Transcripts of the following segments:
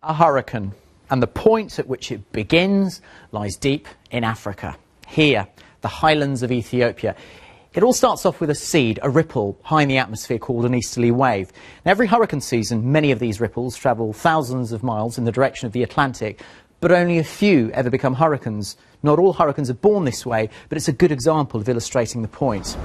A hurricane, and the point at which it begins lies deep in Africa. Here, the highlands of Ethiopia. It all starts off with a seed, a ripple high in the atmosphere called an easterly wave. Now, every hurricane season, many of these ripples travel thousands of miles in the direction of the Atlantic, but only a few ever become hurricanes. Not all hurricanes are born this way, but it's a good example of illustrating the point.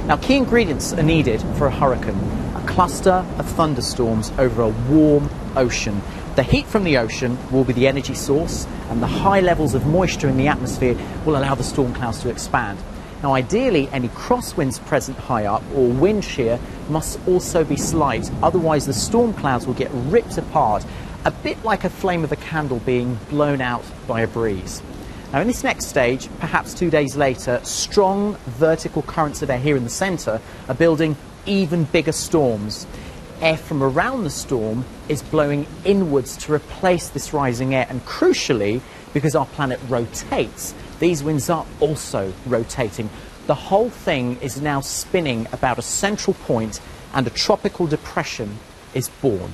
Now, key ingredients are needed for a hurricane. A cluster of thunderstorms over a warm ocean. The heat from the ocean will be the energy source, and the high levels of moisture in the atmosphere will allow the storm clouds to expand. Now, ideally, any crosswinds present high up or wind shear must also be slight, otherwise the storm clouds will get ripped apart, a bit like a flame of a candle being blown out by a breeze. Now, in this next stage, perhaps 2 days later, strong vertical currents of air here in the centre are building even bigger storms. Air from around the storm is blowing inwards to replace this rising air, and crucially, because our planet rotates, these winds are also rotating. The whole thing is now spinning about a central point, and a tropical depression is born.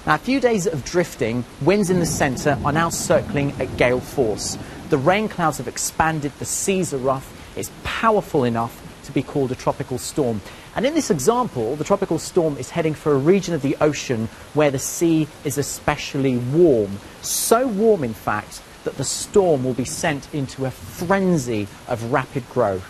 Now, a few days of drifting, winds in the centre are now circling at gale force. The rain clouds have expanded, the seas are rough, it's powerful enough to be called a tropical storm. And in this example, the tropical storm is heading for a region of the ocean where the sea is especially warm. So warm, in fact, that the storm will be sent into a frenzy of rapid growth.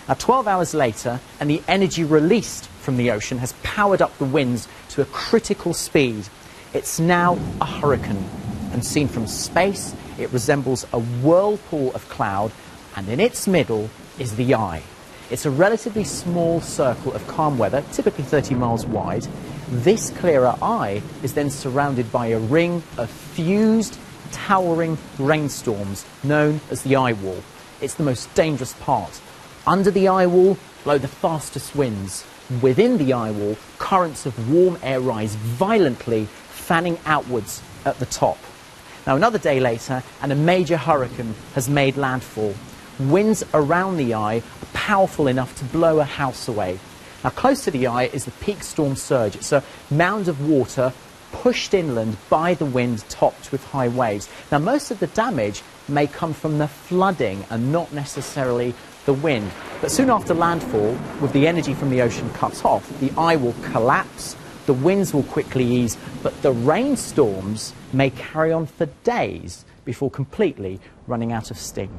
Now, 12 hours later, and the energy released from the ocean has powered up the winds to a critical speed. It's now a hurricane, and seen from space, it resembles a whirlpool of cloud, and in its middle is the eye. It's a relatively small circle of calm weather, typically 30 miles wide. This clearer eye is then surrounded by a ring of fused, towering rainstorms known as the eye wall. It's the most dangerous part. Under the eye wall blow the fastest winds. Within the eye wall, currents of warm air rise violently, fanning outwards at the top. Now, another day later, and a major hurricane has made landfall. Winds around the eye are powerful enough to blow a house away. Now, close to the eye is the peak storm surge. It's a mound of water pushed inland by the wind, topped with high waves. Now, most of the damage may come from the flooding and not necessarily the wind. But soon after landfall, with the energy from the ocean cut off, the eye will collapse, the winds will quickly ease, but the rainstorms may carry on for days before completely running out of steam.